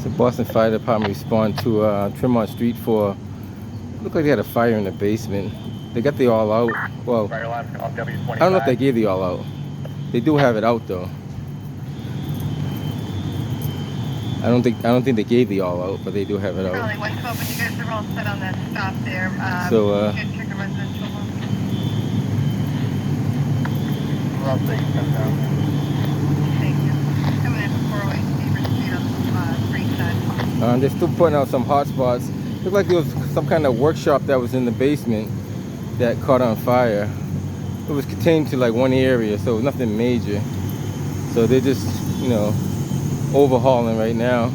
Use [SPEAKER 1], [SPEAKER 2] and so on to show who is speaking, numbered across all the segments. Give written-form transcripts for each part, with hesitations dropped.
[SPEAKER 1] The Boston Fire Department responded to Tremont Street for, looked like they had a fire in the basement. They got the all out. Well, I don't know if they gave the all out. They do have it out though. I don't think they gave the all out, but they do have it out.
[SPEAKER 2] Charlie 112, when you guys are all set on that stop there,
[SPEAKER 1] So
[SPEAKER 2] check your residential home. Thank you. Coming in from 408 Beaver Street on the street side.
[SPEAKER 1] they're still putting out some hot spots. Looked like there was some kind of workshop that was in the basement that caught on fire. It was contained to like one area, so nothing major. So they're just, you know, overhauling right now.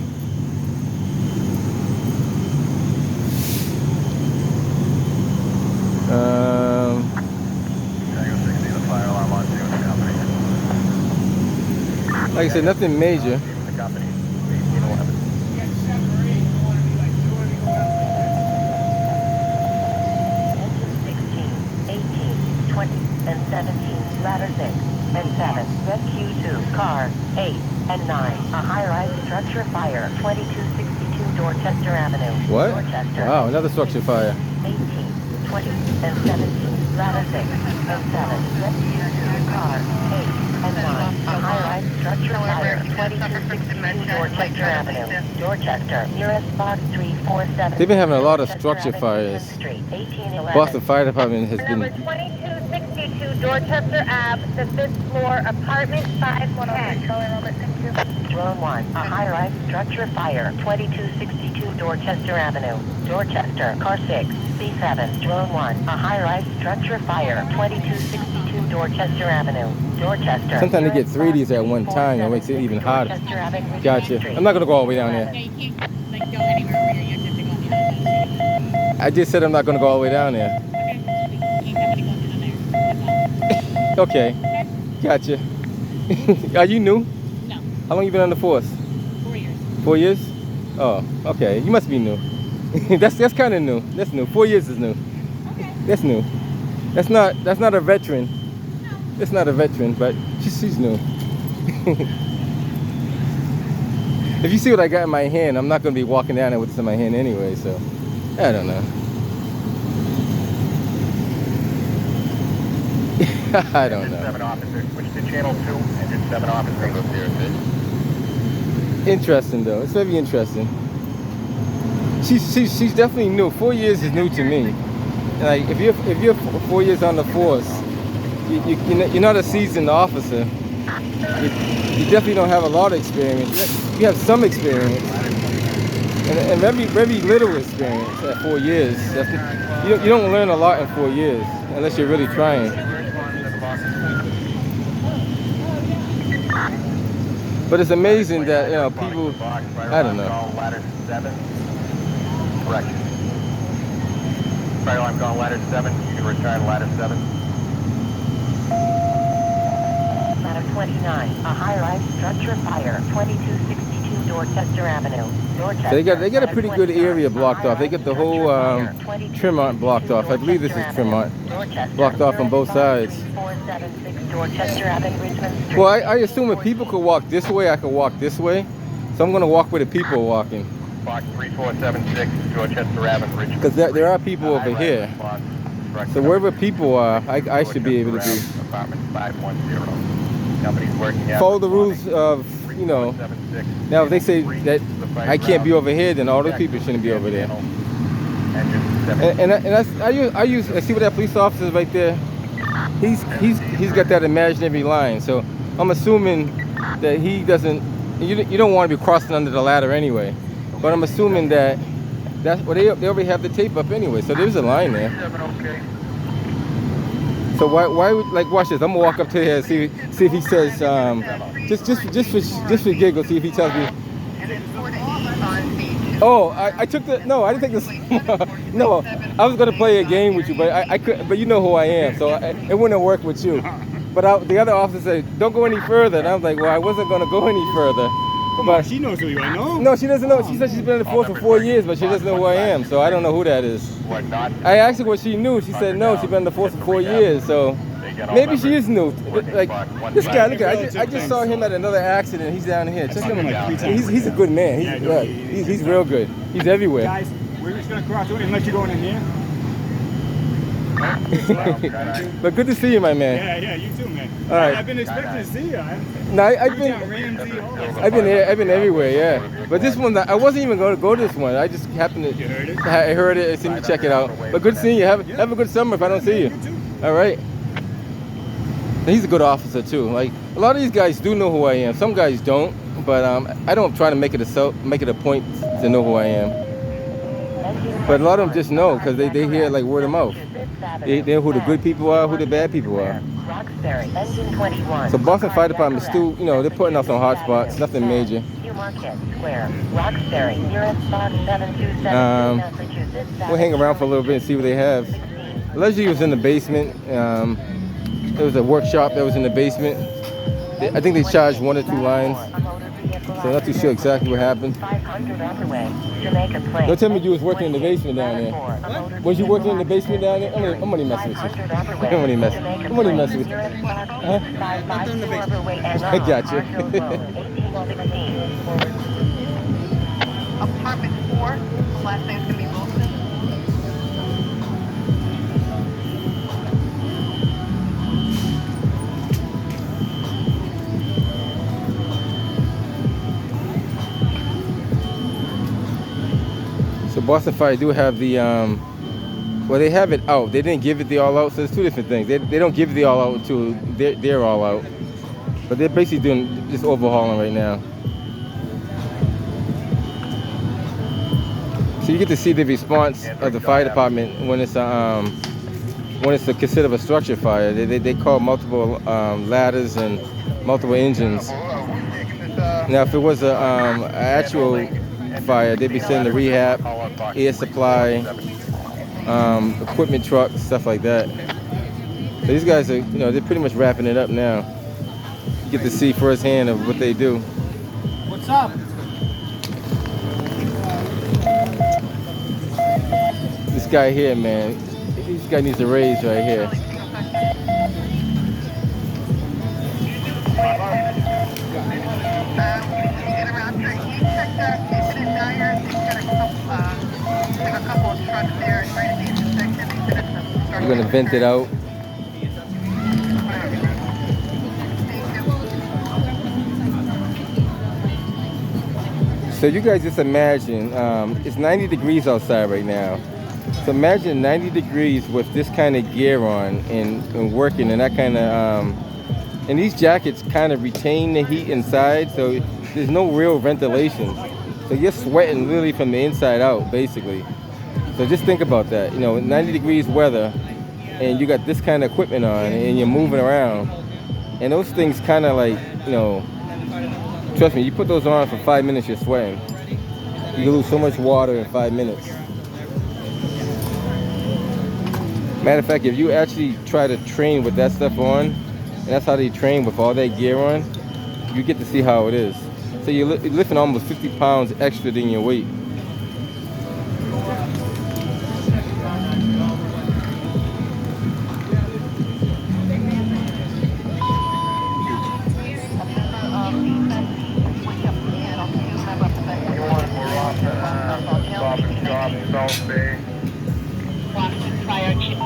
[SPEAKER 1] Like I said, nothing major.
[SPEAKER 3] 20 and 17, ladder 6 and 7, rescue 2, car 8 and 9, a high-rise structure fire, 2262 Dorchester Avenue.
[SPEAKER 1] What?
[SPEAKER 3] Dorchester.
[SPEAKER 1] Wow, another structure fire.
[SPEAKER 3] 18, 20 and 17, ladder 6 and 7, rescue 2, car 8 and 9, a high-rise structure fire, 2262 Dorchester Avenue. Dorchester, nearest box 347.
[SPEAKER 1] They've been having a lot of structure fires. Boston Fire Department has
[SPEAKER 4] Number
[SPEAKER 1] been
[SPEAKER 4] 2262 Dorchester Ave, the 5th floor, apartment 510.
[SPEAKER 3] Drone 1, a high-rise structure fire, 2262 Dorchester Avenue. Dorchester, car 6, C7. Drone 1, a high-rise structure fire, 2262 Dorchester Avenue. Dorchester.
[SPEAKER 1] Sometimes they get 3 of these at one time. It makes it even harder. Gotcha. I'm not gonna go all the way down there.
[SPEAKER 5] Yeah, you can't like go anywhere where you have to go on the other side.
[SPEAKER 1] I just said I'm not gonna go all the way down there.
[SPEAKER 5] Okay, you ain't got to go down there. That's all.
[SPEAKER 1] Okay. Gotcha. Are you new?
[SPEAKER 5] No,
[SPEAKER 1] How long you been on the force?
[SPEAKER 5] 4 years.
[SPEAKER 1] 4 years? Oh, okay. You must be new. that's kind of new. That's new. 4 years is new.
[SPEAKER 5] Okay.
[SPEAKER 1] That's new. That's not a veteran. It's not a veteran, but she's new. If you see what I got in my hand, I'm not going to be walking down there with this in my hand anyway, so I don't know. I don't know.
[SPEAKER 6] 7 officer, switch to channel 2, engine 7 officer.
[SPEAKER 1] Interesting though. It's very interesting. She's definitely new. 4 years is new to me. Like if you're 4 years on the force, you're not a seasoned officer. You definitely don't have a lot of experience. You have some experience, and very little experience at 4 years. You don't learn a lot in 4 years unless you're really trying. But it's amazing that, you know, people, I don't know.
[SPEAKER 6] Ladder 7, correction. Fire alarm call ladder 7, you can return ladder 7.
[SPEAKER 3] Ladder 29, a high-rise structure fire, 2262 Dorchester Avenue. Dorchester.
[SPEAKER 1] So they got a pretty good area blocked off. They got the whole Tremont blocked off. I believe this is Tremont. Blocked off on both sides. Well, I assume if people could walk this way, I could walk this way. So I'm going to walk where the people are walking.
[SPEAKER 6] Box 3476, Dorchester Avenue, Richmond.
[SPEAKER 1] Because there are people over here. So wherever people are, I should be able to be.
[SPEAKER 6] Apartment 510. Company's working out.
[SPEAKER 1] Follow the rules of, you know. Now, if they say that I can't be over here, then all those people shouldn't be over there. And I see what that police officer is right there. He's got that imaginary line. So I'm assuming that he doesn't. You don't want to be crossing under the ladder anyway. But I'm assuming that that's well, they already have the tape up anyway. So there's a line there. So why would, like, watch this? I'm gonna walk up to here and see if he says just for giggles, see if he tells me. Oh, I took the no, I didn't take this. No, I was gonna play a game with you, but I could. But you know who I am, so it wouldn't work with you. But the other officer said, "Don't go any further," and I was like, "Well, I wasn't gonna go any further."
[SPEAKER 7] But she knows who you are.
[SPEAKER 1] No, she doesn't know. She said she's been in the force for 4 years, but she doesn't know who I am, so I don't know who that is. I asked her what she knew. She said no, she's been in the force for 4 years, so
[SPEAKER 6] weekend. All
[SPEAKER 1] Maybe she
[SPEAKER 6] members
[SPEAKER 1] is new.
[SPEAKER 6] working
[SPEAKER 1] Like
[SPEAKER 6] clock, one
[SPEAKER 1] this guy,
[SPEAKER 6] time.
[SPEAKER 1] look at. I just saw him at another accident. He's down here. Check him out.
[SPEAKER 7] Like 3 times.
[SPEAKER 1] He's a good man.
[SPEAKER 7] Yeah,
[SPEAKER 1] He's real good. He's everywhere.
[SPEAKER 7] Guys, we're just gonna cross over unless you're going in here.
[SPEAKER 1] But good to see you, my man.
[SPEAKER 7] Yeah, you too, man.
[SPEAKER 1] All right.
[SPEAKER 7] I've been expecting to see you.
[SPEAKER 1] No, I've
[SPEAKER 7] Ramsey, all that stuff.
[SPEAKER 1] I've been everywhere, yeah. But this one, I wasn't even going to go to this one. I just happened to.
[SPEAKER 7] You heard it?
[SPEAKER 1] I heard it and seemed to check it out. But good seeing you. Have a good summer if I don't see you.
[SPEAKER 7] You too.
[SPEAKER 1] All right. He's a good officer too. Like a lot of these guys do know who I am. Some guys don't, but I don't try to make it a point to know who I am. But a lot of them just know because they hear like word of mouth. They know who the good people are, who the bad people are.
[SPEAKER 3] Roxbury, engine 21.
[SPEAKER 1] So Boston Fire Department is still, they're putting out some hot spots, nothing major.
[SPEAKER 3] Market Square, Roxbury, nearest box 727, Massachusetts.
[SPEAKER 1] We'll hang around for a little bit and see what they have. Allegedly, it was in the basement. There was a workshop that was in the basement. I think they charged 1 or 2 lines. So I'm not too sure exactly what happened.
[SPEAKER 3] 500 underway, Jamaica Plain.
[SPEAKER 1] Don't tell me you was working in the basement down there. Was you working in the basement down there? I'm only messing with you. I'm only messing with you. Huh? I got you.
[SPEAKER 2] Apartment 4, last name's gonna be Wilson.
[SPEAKER 1] So Boston Fire do have the, well, they have it out. They didn't give it the all out, so there's 2 different things. They don't give the all out until they're all out. But they're basically doing just overhauling right now. So you get to see the response of the fire department when it's considered a structure fire. They call multiple ladders and multiple engines. Now, if it was a actual fire, they'd be sending the rehab, air supply, equipment trucks, stuff like that. So these guys are, they're pretty much wrapping it up now. You get to see firsthand of what they do.
[SPEAKER 7] What's up?
[SPEAKER 1] This guy here, man, this guy needs a raise right here.
[SPEAKER 2] Get around here. He checked out, he's been in Dyer, he's got a couple of trucks there, right at the intersection. He's been at the
[SPEAKER 1] We're gonna vent it out. So you guys just imagine, it's 90 degrees outside right now. So imagine 90 degrees with this kind of gear on and working and that kind of, and these jackets kind of retain the heat inside, so there's no real ventilation. So you're sweating literally from the inside out, basically. So just think about that, 90 degrees weather, and you got this kind of equipment on, and you're moving around. And those things kind of like, trust me, you put those on for 5 minutes, you're sweating. You lose so much water in 5 minutes. Matter of fact, if you actually try to train with that stuff on, and that's how they train with all that gear on, you get to see how it is. So you're lifting almost 50 pounds extra than your weight.
[SPEAKER 5] Boston Fire Chief.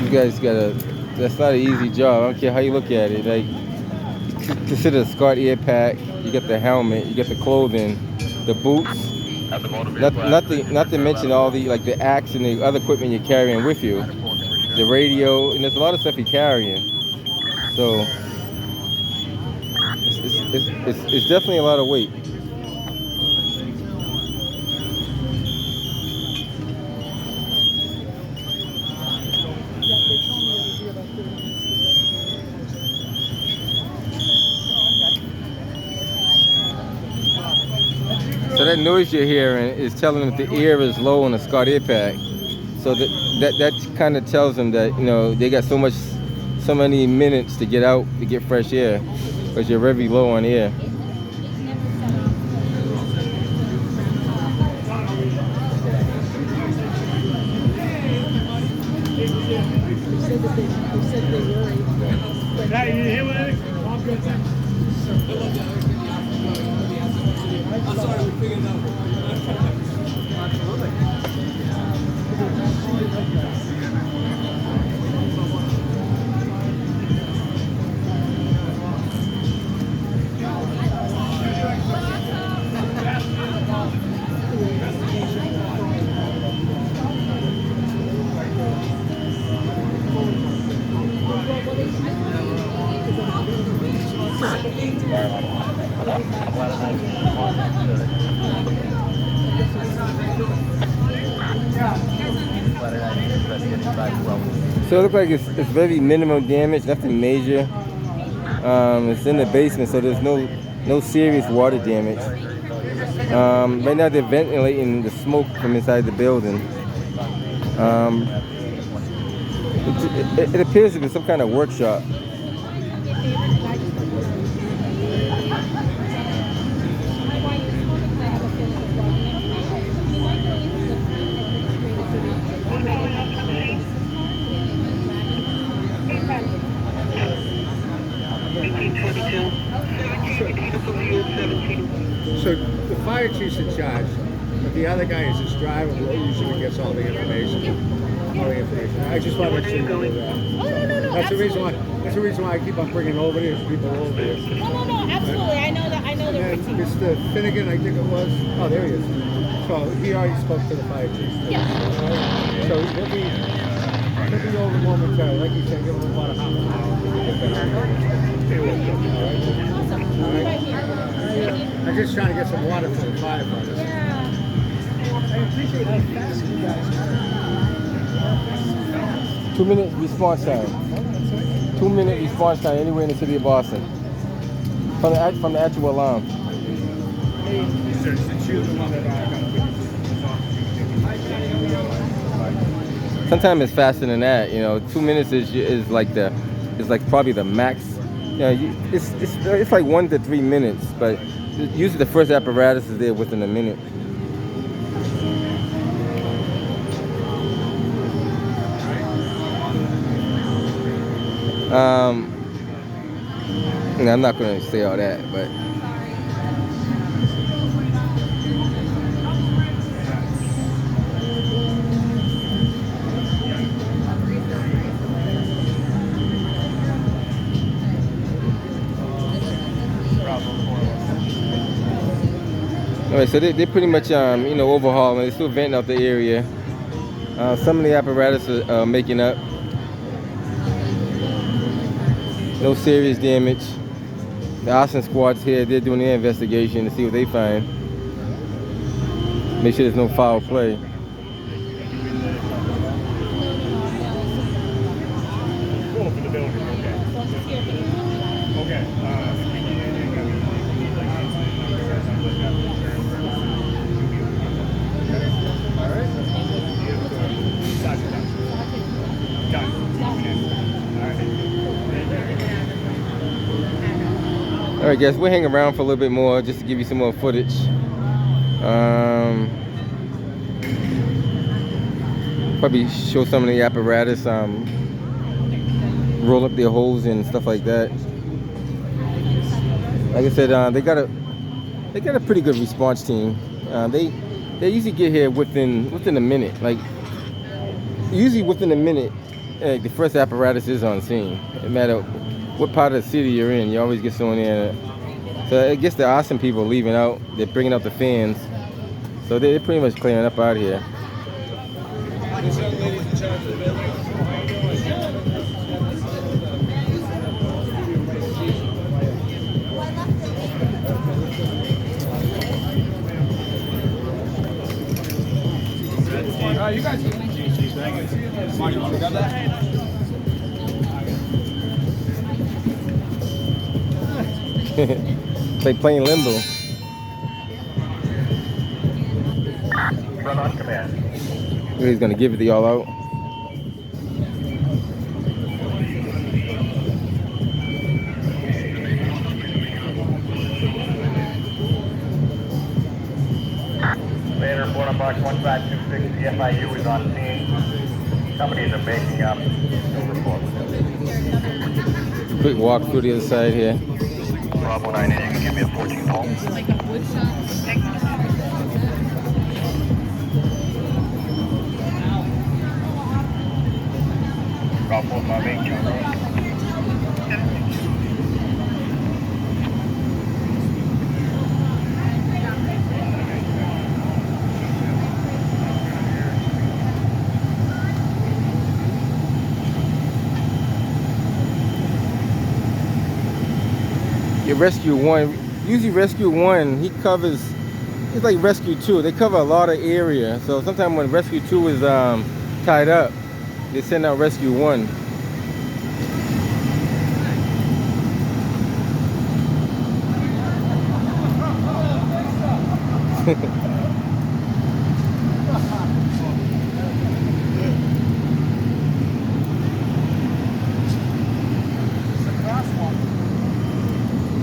[SPEAKER 1] You guys that's not an easy job. I don't care how you look at it. Like, consider the SCART air pack, you got the helmet, you got the clothing, the boots, not to mention all the, like the axe and the other equipment you're carrying with you, the radio, and there's a lot of stuff you're carrying. So, it's definitely a lot of weight. So that noise you're hearing is telling them that the air is low on the SCART air pack. So that that kind of tells them that, you know, they got so many minutes to get out to get fresh air, because you're very low on air.
[SPEAKER 7] Hey, you hear what it is? I'm good. I'm sorry, we figured it out.
[SPEAKER 1] So it looks like it's very minimal damage, nothing major. It's in the basement, so there's no serious water damage. Right now they're ventilating the smoke from inside the building. It appears to be some kind of workshop.
[SPEAKER 8] So the fire chief's in charge, but the other guy is his driver who usually gets all the information. I just want to make sure you know that.
[SPEAKER 5] No.
[SPEAKER 8] That's the reason why. That's the reason why I keep on bringing over these people over here.
[SPEAKER 5] No, absolutely. I know that. I know the
[SPEAKER 8] And
[SPEAKER 5] routine.
[SPEAKER 8] Mr. Finnegan, I think it was. Oh, there he is. So he already spoke to the fire chief.
[SPEAKER 5] Yeah.
[SPEAKER 8] So he'll be over momentarily. Like you said, give him about a half an hour.
[SPEAKER 5] Awesome.
[SPEAKER 8] All right.
[SPEAKER 5] Right here.
[SPEAKER 8] I'm just trying to get some water for the firefighters.
[SPEAKER 5] Yeah.
[SPEAKER 7] I appreciate how fast you guys are.
[SPEAKER 1] 2-minute response time. 2-minute response time anywhere in the city of Boston. From the actual alarm. Sometimes it's faster than that. You know, 2 minutes is like probably the max. You know, it's like 1 to 3 minutes, but usually the first apparatus is there within a minute. I'm not going to say all that, but all right, so they pretty much overhauling. They're still venting out the area. Some of the apparatus are making up. No serious damage. The arson squad's here. They're doing their investigation to see what they find. Make sure there's no foul play.
[SPEAKER 7] Cool for the building, okay. Okay. All right. Done.
[SPEAKER 1] All right, guys, we'll hang around for a little bit more just to give you some more footage. Probably show some of the apparatus, roll up their hose and stuff like that. Like I said, they got a pretty good response team. They usually get here within a minute. Like usually within a minute, the first apparatus is on scene. No matter what part of the city you're in, you always get someone there. So I guess the awesome people leaving out. They're bringing out the fans. So they're pretty much clearing up out here.
[SPEAKER 7] This young lady's in charge of the building. You guys. Marty, you want to grab that?
[SPEAKER 1] It's like playing limbo.
[SPEAKER 6] Run on command.
[SPEAKER 1] He's gonna give it to y'all out.
[SPEAKER 6] Fox 1526 FIU is on scene. Companies are making up. No report.
[SPEAKER 1] Quick walk through the other side here.
[SPEAKER 6] Bravo 98, you can give me a 14 call.
[SPEAKER 5] Like a wood shop.
[SPEAKER 6] Bravo 58, John.
[SPEAKER 1] Your Rescue 1, usually Rescue 1, he covers, it's like Rescue 2, they cover a lot of area. So sometimes when Rescue 2 is tied up, they send out Rescue 1.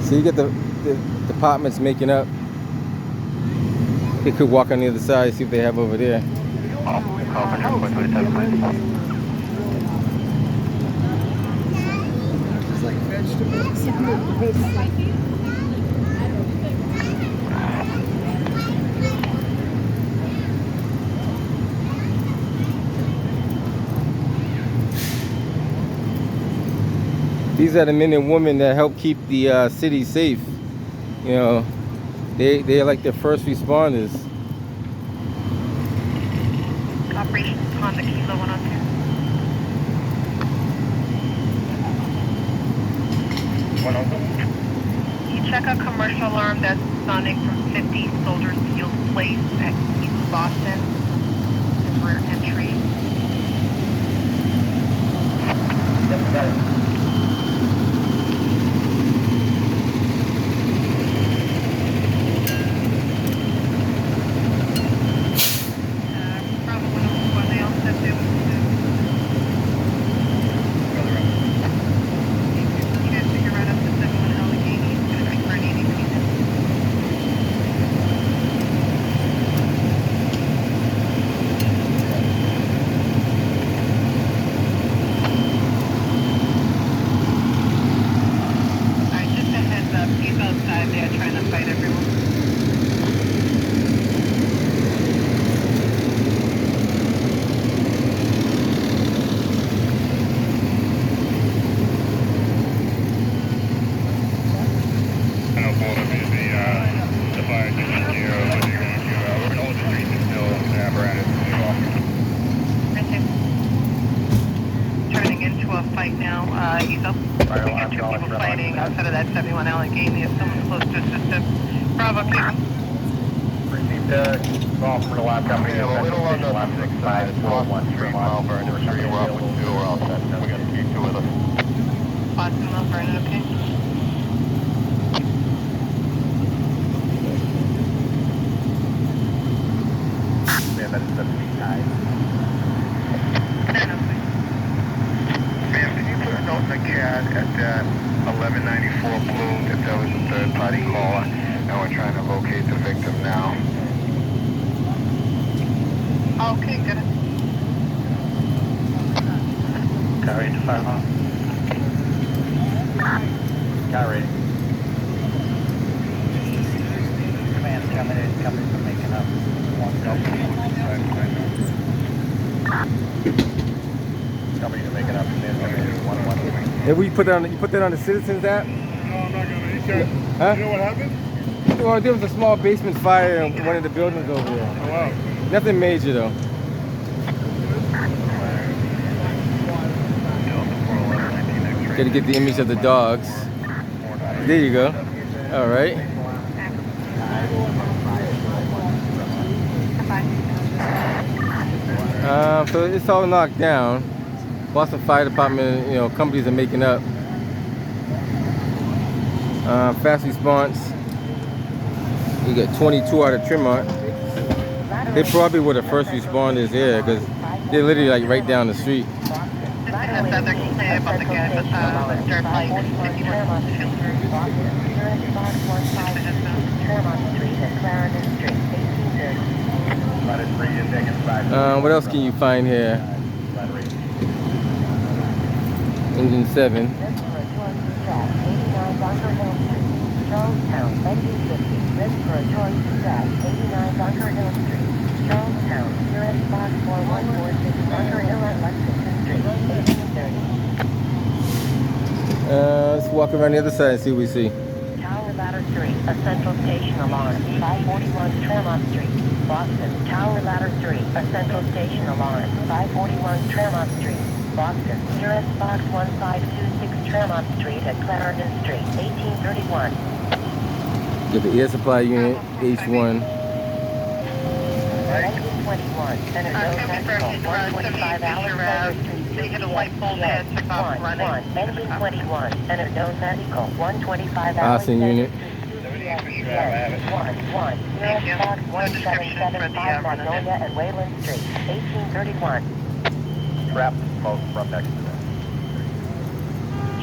[SPEAKER 1] So you get the departments making up. They could walk on the other side, see what they have over there.
[SPEAKER 8] It's like vegetables.
[SPEAKER 1] These are the men and women that help keep the city safe. You know, they're like the first responders.
[SPEAKER 2] Operation Honda Kilo 102. You check a commercial alarm that's sounding from 50 Soldiers Field Place at East Boston. Rear entry. Fight now, he's up. We got 2 people fighting outside of that 71 Allegheny. If someone's close to assist him. Bravo, Cleveland.
[SPEAKER 6] Received a call from the lab company. Yeah, we don't run the 65 413 Tremont Street. We're up with 2. We're all set. We got to keep 2 with us.
[SPEAKER 2] Boston, Mount Vernon, okay?
[SPEAKER 6] Yeah, that's the P9. Ma'am, can you put a note in the CAD at 1194 Blue that there was a third-party caller, and we're trying to locate the victim now.
[SPEAKER 2] Okay, good.
[SPEAKER 6] Carry to 5 huh? Carry. Command coming in, for making up. Company to making up.
[SPEAKER 1] And you put that on the Citizens app?
[SPEAKER 7] No, I'm not gonna. You can't.
[SPEAKER 1] Huh?
[SPEAKER 7] You know what happened?
[SPEAKER 1] Well, there was a small basement fire in one of the buildings over there.
[SPEAKER 7] Oh, wow.
[SPEAKER 1] Nothing major though. Gotta get the image of the dogs. There you go. All right. So it's all knocked down. Boston Fire Department, you know, companies are making up. Fast response. You got 22 out of Tremont. They probably were the first responders here because they're literally like right down the street.
[SPEAKER 2] That's they're complaining about the guy with the dirt bike that you
[SPEAKER 3] Tremont Street and Clarendon Street, 1830.
[SPEAKER 1] What else can you find here? Engine 7.
[SPEAKER 3] Charlestown, exit 50, respiratory distress, 89 Bunker Hill Street, Charlestown, US Box 4146, Bunker Hill at Lexington Street, 1830.
[SPEAKER 1] Let's walk around the other side and see what we see.
[SPEAKER 3] Tower Ladder Street, a central station alarm, 541 Tremont Street, Boston. Tower Ladder Street, a central station alarm, 541 Tremont Street, Boston. US Box 1526 Tremont Street at Clarendon Street, 1831.
[SPEAKER 1] Get the air supply unit, H1.
[SPEAKER 3] Engine 21, Senate Road Central, 125 Allen Street,
[SPEAKER 2] They hit a light pole there, took off running.
[SPEAKER 3] Engine 21, Senate Road Medical, 125
[SPEAKER 1] Austin unit.
[SPEAKER 3] Yes, 1, US Box 1775 Magnolia and Wayland Street, 1831.
[SPEAKER 6] Trap smoke from next to them.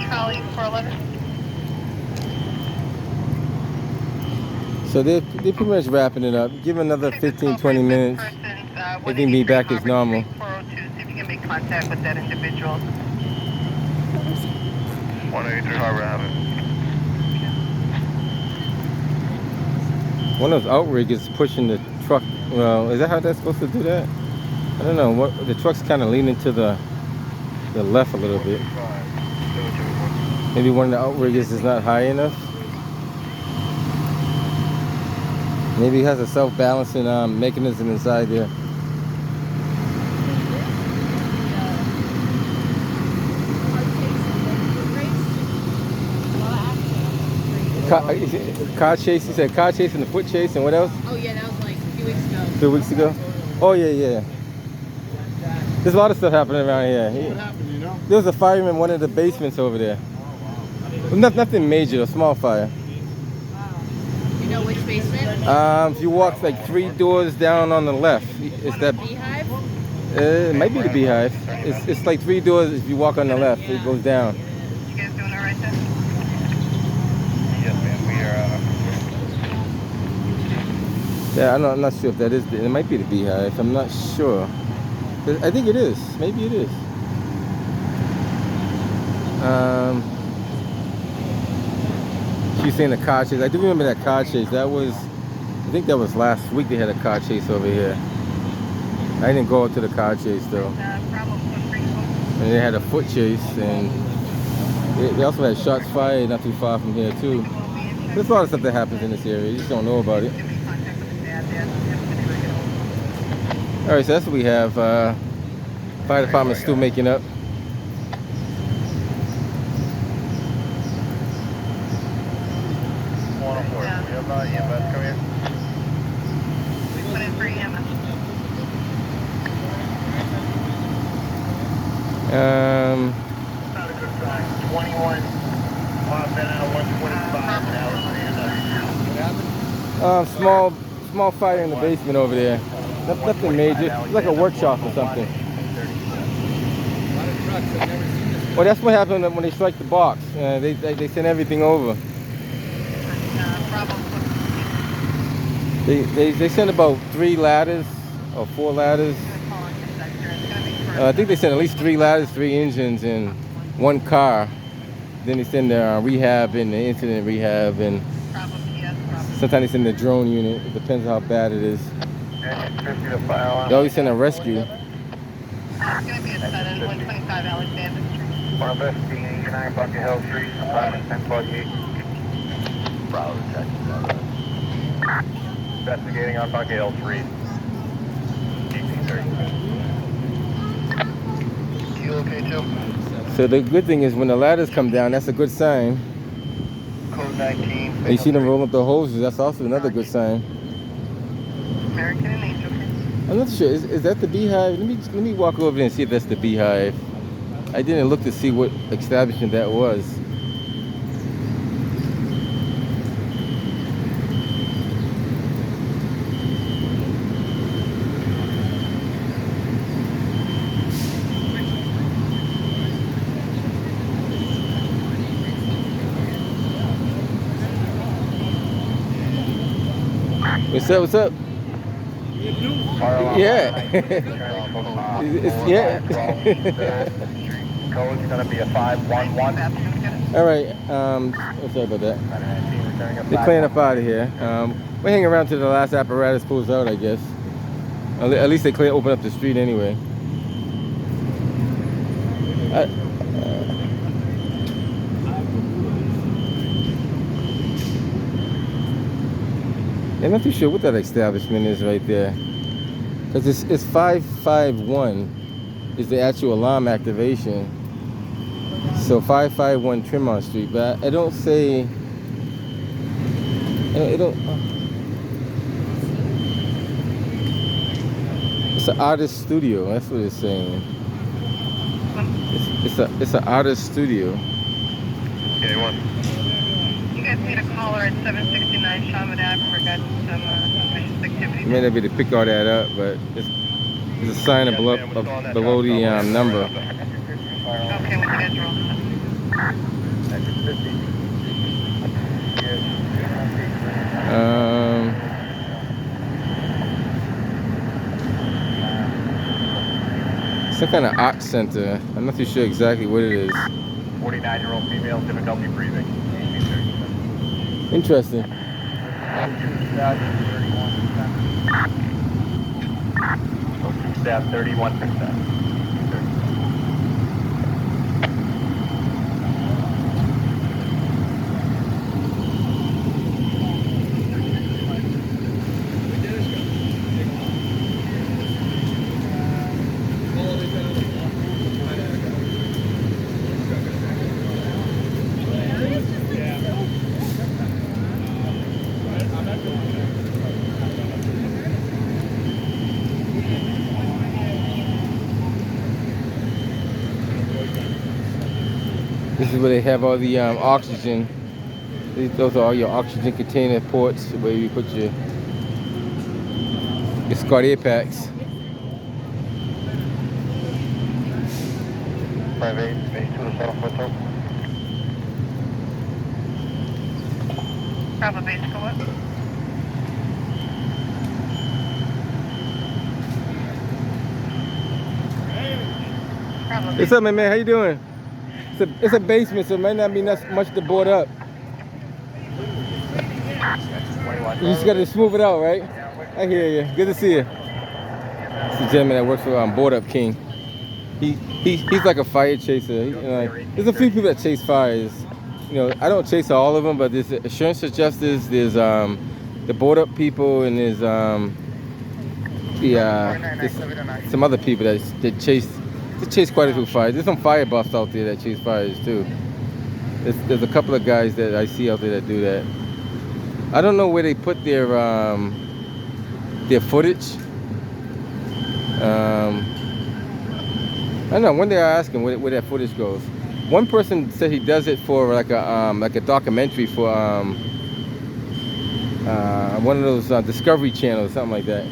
[SPEAKER 2] Charlie 411.
[SPEAKER 1] So they're pretty much wrapping it up. Give them another 15-20 minutes. They can be back as normal.
[SPEAKER 2] 402, see if you can make contact with that individual.
[SPEAKER 6] 183 Harbor Avenue.
[SPEAKER 1] One of those outriggers pushing the truck. Well, is that how that's supposed to do that? I don't know. What the truck's kind of leaning to the left a little bit. Maybe one of the outriggers is not high enough. Maybe it has a self-balancing mechanism inside there. Car chase, you said car chase and the foot chase and what else?
[SPEAKER 5] Oh yeah, that was like a few weeks ago.
[SPEAKER 1] 2 weeks ago? Oh yeah. There's a lot of stuff happening around here.
[SPEAKER 8] What happened, you know?
[SPEAKER 1] There was a fire in one of the basements over there. Nothing major, a small fire.
[SPEAKER 5] You know which basement?
[SPEAKER 1] If you walk like 3 doors down on the left, it's that.
[SPEAKER 5] Beehive?
[SPEAKER 1] It might be the Beehive. It's like 3 doors. If you walk on the left, it goes down.
[SPEAKER 2] You guys doing all right then?
[SPEAKER 6] Yes, ma'am. We are.
[SPEAKER 1] Yeah, I'm not sure if that is. It might be the Beehive. I'm not sure. I think it is. Maybe it is. She's saying the car chase. I do remember that car chase. That was, I think that was last week. They had a car chase over here. I didn't go out to the car chase though. And they had a foot chase, and they also had shots fired not too far from here too. There's a lot of stuff that happens in this area. You just don't know about it. All right, so that's what we have. Fire department's still making up.
[SPEAKER 6] EMS, come here.
[SPEAKER 2] We put in for EMS.
[SPEAKER 6] Not a good sign. 21, been out 125 now.
[SPEAKER 1] Small fire in the basement over there. Nothing major. It's like a workshop or something. Well, that's what happened when they strike the box. They send everything over. They sent about 3 ladders or 4 ladders. I think they sent at least 3 ladders, 3 engines, and 1 car. Then they send the rehab and the incident rehab, and sometimes they send the drone unit. It depends on how bad it is. They always send a rescue.
[SPEAKER 2] It's going to be a sudden 125 Alexander Street.
[SPEAKER 6] 189 Bunker Hill Street, apartment 1048. Broward, Texas. Investigating on Bunker Hill Street. 1830. You okay too?
[SPEAKER 1] So the good thing is when the ladders come down, that's a good sign.
[SPEAKER 6] Code 19.
[SPEAKER 1] And you see them rolling up the hoses, that's also another good sign.
[SPEAKER 2] American and Angel.
[SPEAKER 1] I'm not sure. Is that the Beehive? Let me walk over there and see if that's the Beehive. I didn't look to see what establishment that was. What's up? What's up?
[SPEAKER 8] Yeah,
[SPEAKER 1] Yeah. Yeah.
[SPEAKER 6] Code's gonna be a 511.
[SPEAKER 1] All right. Sorry about that. They're clearing up out of here. We're hanging around till the last apparatus pulls out, I guess. At least they open up the street anyway. I'm not too sure what that establishment is right there, because it's 551 is the actual alarm activation. So 551 Tremont Street, but I don't say. It don't. It's an artist studio. That's what it's saying. It's an artist studio.
[SPEAKER 6] Okay, one.
[SPEAKER 2] You guys need a caller at 769 Shaman Avenue regarding some suspicious activity.
[SPEAKER 1] You may not be able to pick all that up, but there's a sign below the number.
[SPEAKER 2] Okay, when you guys are all set.
[SPEAKER 1] Some kind of art center. I'm not too sure exactly what it is.
[SPEAKER 6] 49-year-old female, difficulty breathing.
[SPEAKER 1] Interesting.
[SPEAKER 6] Staff 31%.
[SPEAKER 1] This is where they have all the oxygen. Those are all your oxygen container ports where you put your Scott air packs.
[SPEAKER 6] 5-8, base 2 to settle for throw.
[SPEAKER 2] Bravo base, go up. Bravo base.
[SPEAKER 1] What's up, my man? How you doing? It's a basement, so it might not be much to board up. You just gotta smooth it out, right? I hear you. Good to see you. It's a gentleman that works for Board Up King. He's like a fire chaser. There's a few people that chase fires. I don't chase all of them, but there's assurance of justice. There's the Board Up people, and there's some other people that chase quite a few fires. There's some fire buffs out there that chase fires too. There's a couple of guys that I see out there that do that. I don't know where they put their footage. I don't know. One day I asked him where that footage goes. One person said he does it for like a documentary for one of those Discovery channels, something like that.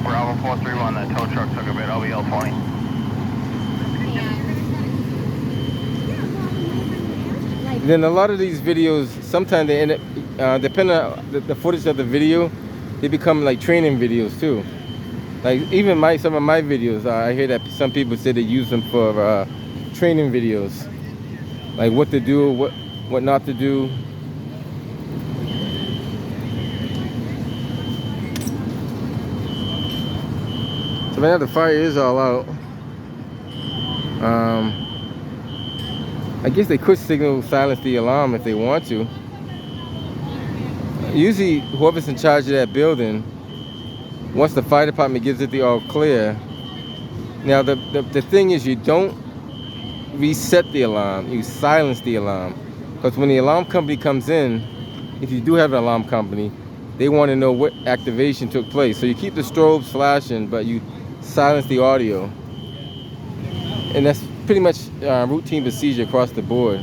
[SPEAKER 6] Bravo 431, that tow truck took a bit, LBL 20.
[SPEAKER 1] Then a lot of these videos, sometimes they end up, depending on the footage of the video, they become like training videos too. Like even some of my videos, I hear that some people say they use them for training videos, like what to do, what not to do. So now the fire is all out. I guess they could signal silence the alarm if they want to. Usually whoever's in charge of that building, once the fire department gives it the all clear. Now the thing is, you don't reset the alarm, you silence the alarm. Because when the alarm company comes in, if you do have an alarm company, they want to know what activation took place. So you keep the strobes flashing, but you silence the audio. And that's pretty much routine procedure across the board.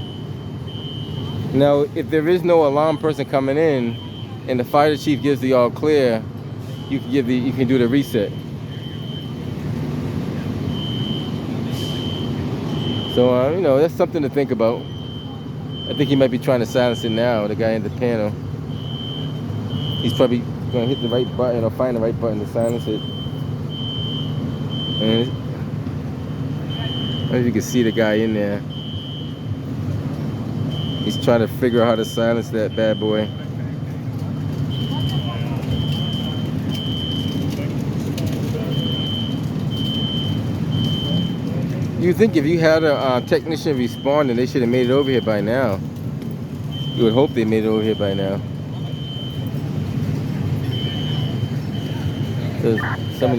[SPEAKER 1] Now, if there is no alarm person coming in and the fire chief gives the all clear, you can do the reset. So that's something to think about. I think he might be trying to silence it now, the guy in the panel. He's probably gonna hit the right button or find the right button to silence it. And I don't know if you can see the guy in there. He's trying to figure out how to silence that bad boy. You think if you had a technician responding, they should have made it over here by now. You would hope they made it over here by now. So some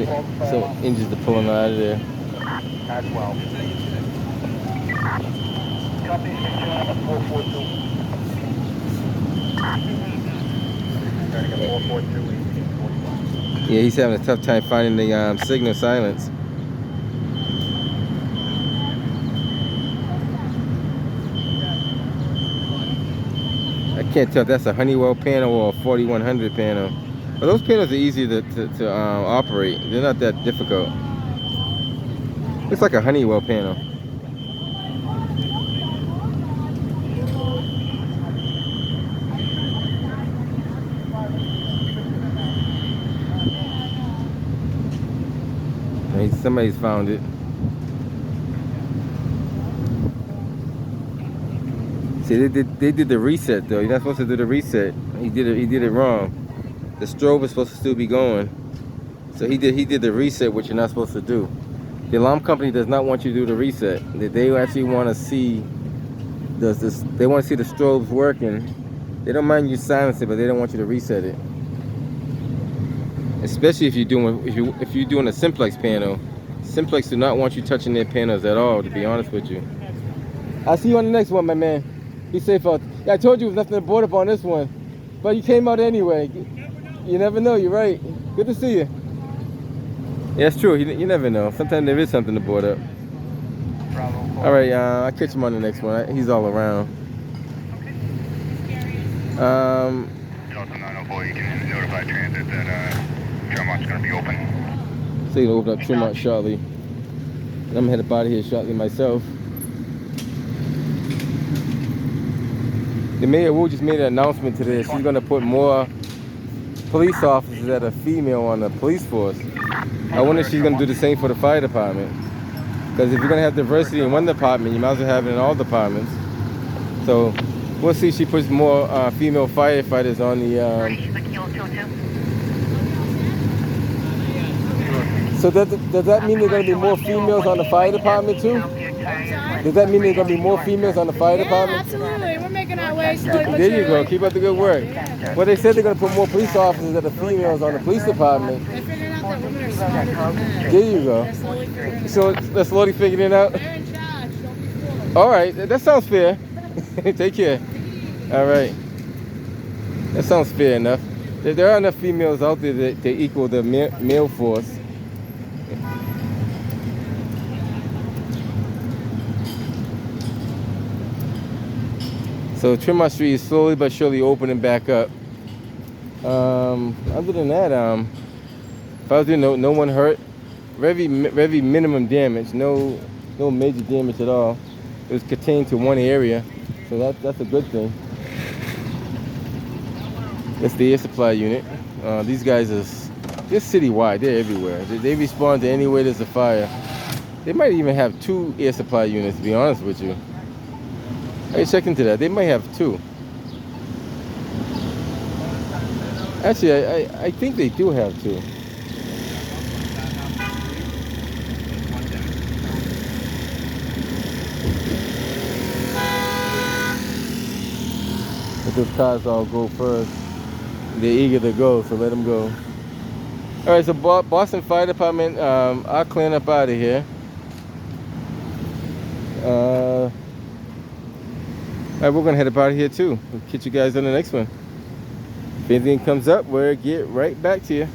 [SPEAKER 1] engines to pull them out of there.
[SPEAKER 6] As well. Copy, 442. Starting at 442, 1841.
[SPEAKER 1] Yeah, he's having a tough time finding the signal silence. I can't tell if that's a Honeywell panel or a 4100 panel. But those panels are easy to operate. They're not that difficult. Looks like a Honeywell panel. Somebody's found it. See, they did the reset though. You're not supposed to do the reset. He did it wrong. The strobe is supposed to still be going. So he did the reset, which you're not supposed to do. The alarm company does not want you to do the reset. They actually want to see they want to see the strobes working. They don't mind you silencing, but they don't want you to reset it. Especially if you're doing a simplex panel. Simplex do not want you touching their panels at all, to be honest with you. I'll see you on the next one, my man. Be safe out. Yeah, I told you there was nothing to board up on this one, but you came out anyway. You never know. You're right. Good to see you. Yeah, it's true. You never know. Sometimes there is something to board up. All right, I'll catch him on the next one. He's all around.
[SPEAKER 6] Also 904, you can notify transit that Tremont's going to be open.
[SPEAKER 1] So you can open up Tremont shortly. And I'm headed out of here shortly myself. The mayor just made an announcement today. She's going to put more police officers that are female on the police force. I wonder if she's going to do the same for the fire department. Because if you're going to have diversity in one department, you might as well have it in all departments. So we'll see if she puts more female firefighters on the... So does that mean there's going to be more females on the fire department too? Does that mean there's going to be more females on the fire department?
[SPEAKER 5] Absolutely. We're making our way slowly but
[SPEAKER 1] There you go. Keep up the good work. Well, they said they're going to put more police officers that are females on the police department.
[SPEAKER 5] They're figuring out that women are smarter than men.
[SPEAKER 1] There you go.
[SPEAKER 5] They're slowly figuring it out.
[SPEAKER 1] So they're slowly figuring it out?
[SPEAKER 5] They're in charge. Don't be fooled.
[SPEAKER 1] All right. That sounds fair. Take care. All right. That sounds fair enough. There are enough females out there to equal the male force. So Tremont Street is slowly but surely opening back up. Other than that, if I was there, no one hurt. Very minimum damage. No major damage at all. It was contained to one area, so that's a good thing. That's the air supply unit. These guys they're citywide. They're everywhere. They respond to anywhere there's a fire. They might even have 2 air supply units, to be honest with you. I checked into that. They might have 2. Actually, I think they do have 2. But those cars all go first. They're eager to go, so let them go. All right, so Boston Fire Department, I'll clean up out of here. All right, we're gonna head up out of here too. We'll catch you guys on the next one. If anything comes up, we'll get right back to you.